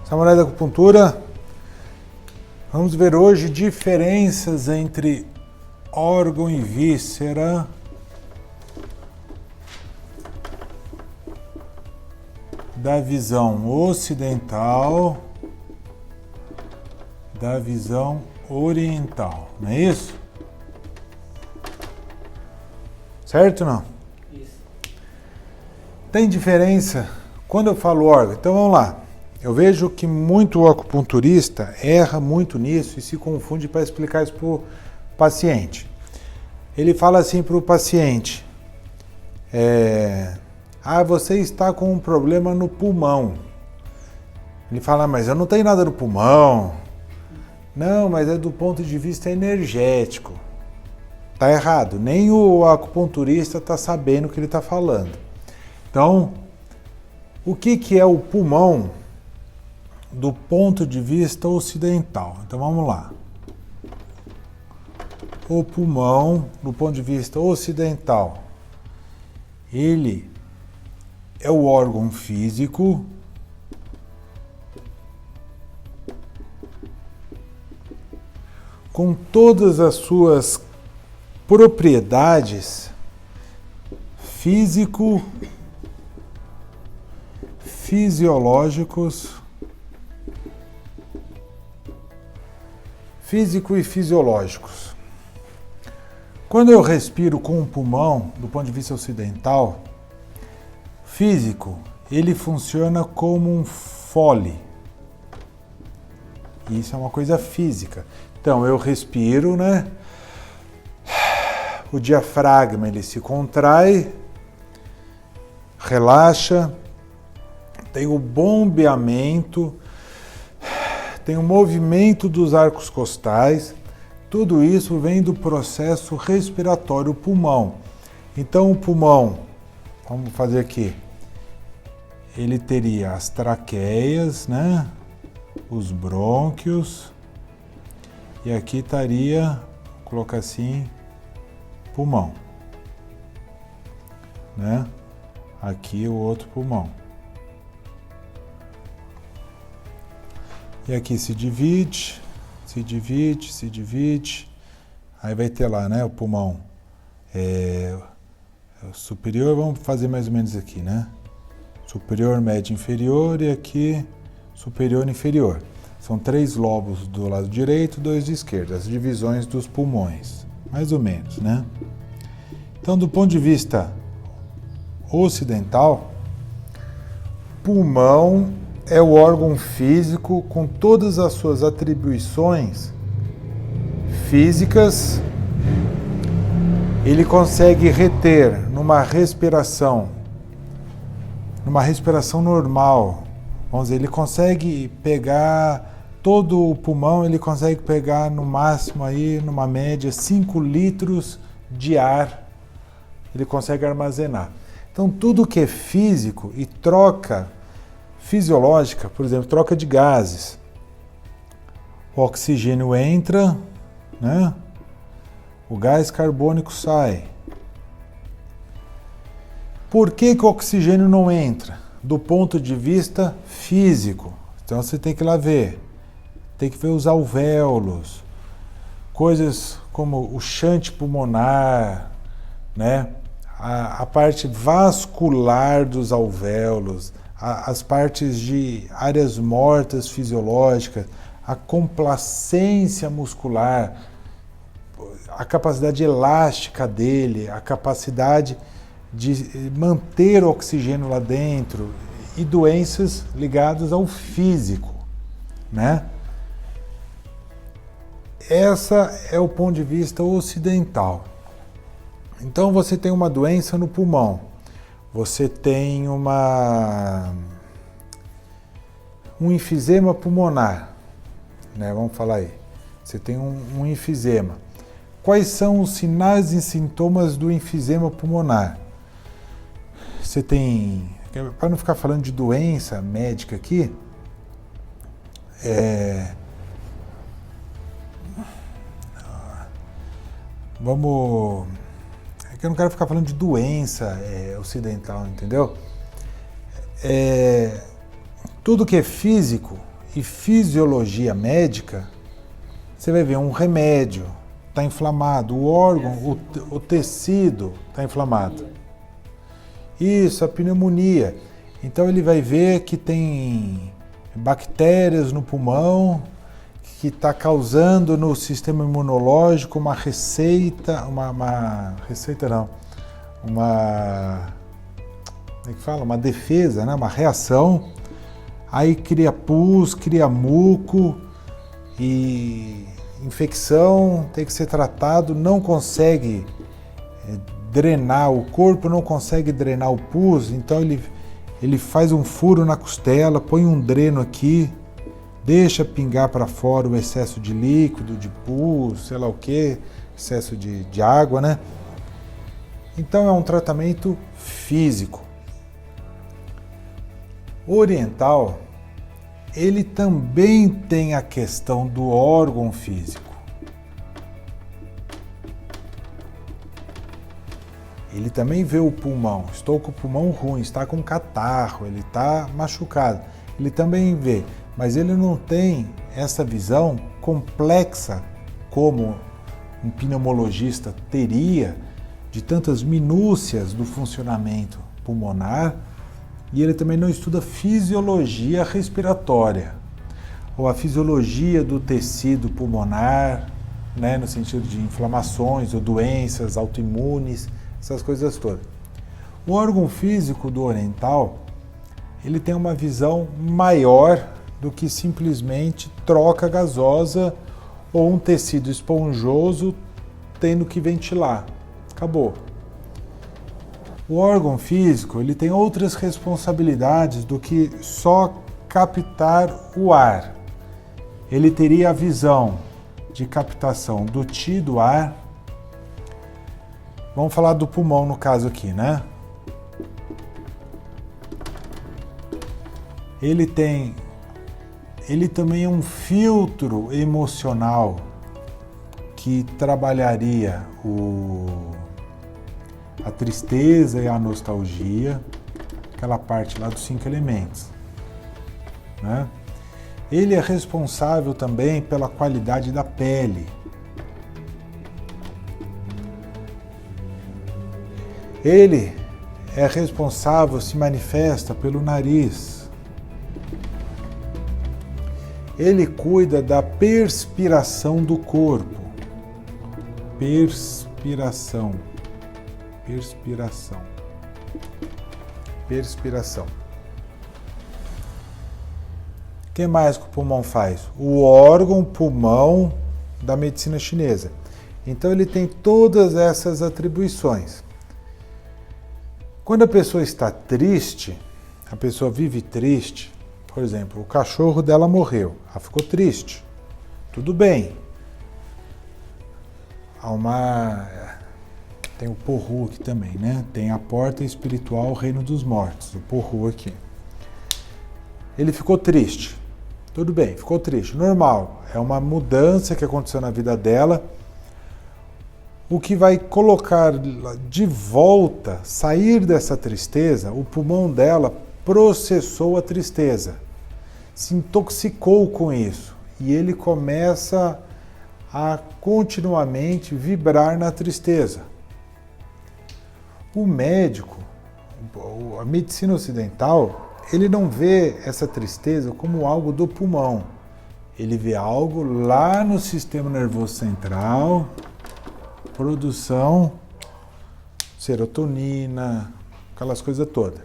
Samurai da Acupuntura. Vamos ver hoje diferenças entre órgão e víscera da visão ocidental, da visão oriental, não é isso? Certo ou não? Isso. Tem diferença quando eu falo órgão? Então vamos lá. Eu vejo que muito acupunturista erra muito nisso e se confunde para explicar isso para o paciente. Ele fala assim para o paciente: você está com um problema no pulmão. Ele fala: mas eu não tenho nada no pulmão. Não, mas é do ponto de vista energético. Tá errado. Nem o acupunturista está sabendo o que ele está falando. Então, o que é o pulmão do ponto de vista ocidental? Então vamos lá. O pulmão, do ponto de vista ocidental, ele é o órgão físico com todas as suas propriedades físico e fisiológicos. Quando eu respiro com o pulmão, do ponto de vista ocidental, físico, ele funciona como um fole. Isso é uma coisa física. Então, eu respiro, né? O diafragma, ele se contrai, relaxa, tem o bombeamento, tem o movimento dos arcos costais. Tudo isso vem do processo respiratório pulmão. Então, o pulmão, vamos fazer aqui, ele teria as traqueias, né? Os brônquios, e aqui estaria, vou colocar assim, pulmão, né? Aqui o outro pulmão. E aqui se divide, aí vai ter lá, né, o pulmão superior, vamos fazer mais ou menos aqui, né? Superior, médio, inferior, e aqui superior e inferior. São 3 lobos do lado direito, 2 do esquerdo, as divisões dos pulmões, mais ou menos, né? Então, do ponto de vista ocidental, pulmão é o órgão físico com todas as suas atribuições físicas. Ele consegue reter numa respiração normal. Vamos dizer, ele consegue pegar todo o pulmão, ele consegue pegar no máximo aí, numa média, 5 litros de ar. Ele consegue armazenar. Então, tudo que é físico e troca fisiológica, por exemplo, troca de gases. O oxigênio entra, né? O gás carbônico sai. Por que o oxigênio não entra? Do ponto de vista físico. Então você tem que ir lá ver. Tem que ver os alvéolos. Coisas como o shunt pulmonar, né? A parte vascular dos alvéolos, as partes de áreas mortas fisiológicas, a complacência muscular, a capacidade elástica dele, a capacidade de manter o oxigênio lá dentro e doenças ligadas ao físico, né? Essa é o ponto de vista ocidental. Então você tem uma doença no pulmão, você tem um enfisema pulmonar, né? Vamos falar aí. Você tem um enfisema. Quais são os sinais e sintomas do enfisema pulmonar? Você tem, para não ficar falando de doença médica aqui, vamos... É que eu não quero ficar falando de doença ocidental, entendeu? Tudo que é físico e fisiologia médica, você vai ver um remédio está inflamado, o órgão, o tecido está inflamado. Isso, a pneumonia. Então ele vai ver que tem bactérias no pulmão, que está causando no sistema imunológico uma receita, uma receita não, como é que fala? Uma defesa, né? Uma reação, aí cria pus, cria muco e infecção, tem que ser tratado, não consegue drenar, o corpo não consegue drenar o pus, então ele faz um furo na costela, põe um dreno aqui, deixa pingar para fora o excesso de líquido, de pus, sei lá o que, excesso de água, né? Então é um tratamento físico. O oriental, ele também tem a questão do órgão físico. Ele também vê o pulmão. Estou com o pulmão ruim, está com catarro, ele está machucado. Ele também vê, mas ele não tem essa visão complexa como um pneumologista teria, de tantas minúcias do funcionamento pulmonar, e ele também não estuda fisiologia respiratória, ou a fisiologia do tecido pulmonar, né, no sentido de inflamações ou doenças autoimunes, essas coisas todas. O órgão físico do oriental, ele tem uma visão maior do que simplesmente troca gasosa ou um tecido esponjoso tendo que ventilar. Acabou. O órgão físico, ele tem outras responsabilidades do que só captar o ar. Ele teria a visão de captação do Ti do ar. Vamos falar do pulmão no caso aqui, né? Ele também é um filtro emocional que trabalharia a tristeza e a nostalgia, aquela parte lá dos 5 elementos, né? Ele é responsável também pela qualidade da pele. Ele é responsável, se manifesta pelo nariz. Ele cuida da perspiração do corpo. Perspiração. O que mais que o pulmão faz? O órgão pulmão da medicina chinesa. Então ele tem todas essas atribuições. Quando a pessoa está triste, a pessoa vive triste, por exemplo, o cachorro dela morreu, ela ficou triste. Tudo bem. Tem o Porru aqui também, né? Tem a porta espiritual, o reino dos mortos, o Porru aqui. Ele ficou triste. Tudo bem, ficou triste. Normal. É uma mudança que aconteceu na vida dela. O que vai colocar de volta, sair dessa tristeza, o pulmão dela processou a tristeza. Se intoxicou com isso. E ele começa a continuamente vibrar na tristeza. O médico, a medicina ocidental, ele não vê essa tristeza como algo do pulmão. Ele vê algo lá no sistema nervoso central, produção, serotonina, aquelas coisas todas.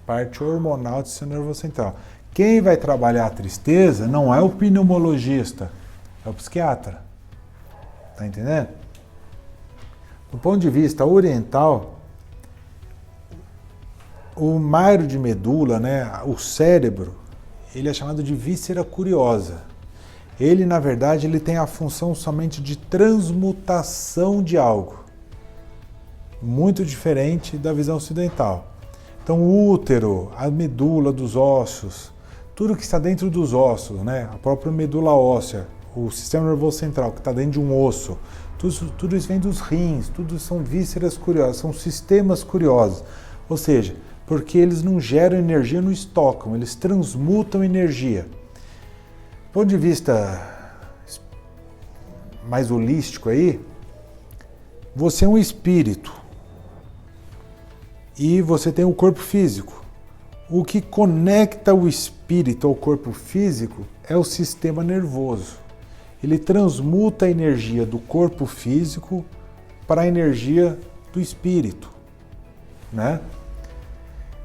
Parte hormonal do sistema nervoso central. Quem vai trabalhar a tristeza não é o pneumologista, é o psiquiatra. Tá entendendo? Do ponto de vista oriental, o mairo de medula, né, o cérebro, ele é chamado de víscera curiosa. Ele, na verdade, ele tem a função somente de transmutação de algo. Muito diferente da visão ocidental. Então, o útero, a medula dos ossos, tudo que está dentro dos ossos, né, a própria medula óssea, o sistema nervoso central, que está dentro de um osso, tudo isso vem dos rins, tudo são vísceras curiosas, são sistemas curiosos. Ou seja, porque eles não geram energia, não estocam, eles transmutam energia. Do ponto de vista mais holístico aí, você é um espírito e você tem um corpo físico. O que conecta o espírito ao corpo físico é o sistema nervoso. Ele transmuta a energia do corpo físico para a energia do espírito, né?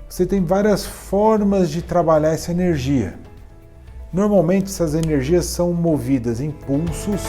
Você tem várias formas de trabalhar essa energia. Normalmente essas energias são movidas em pulsos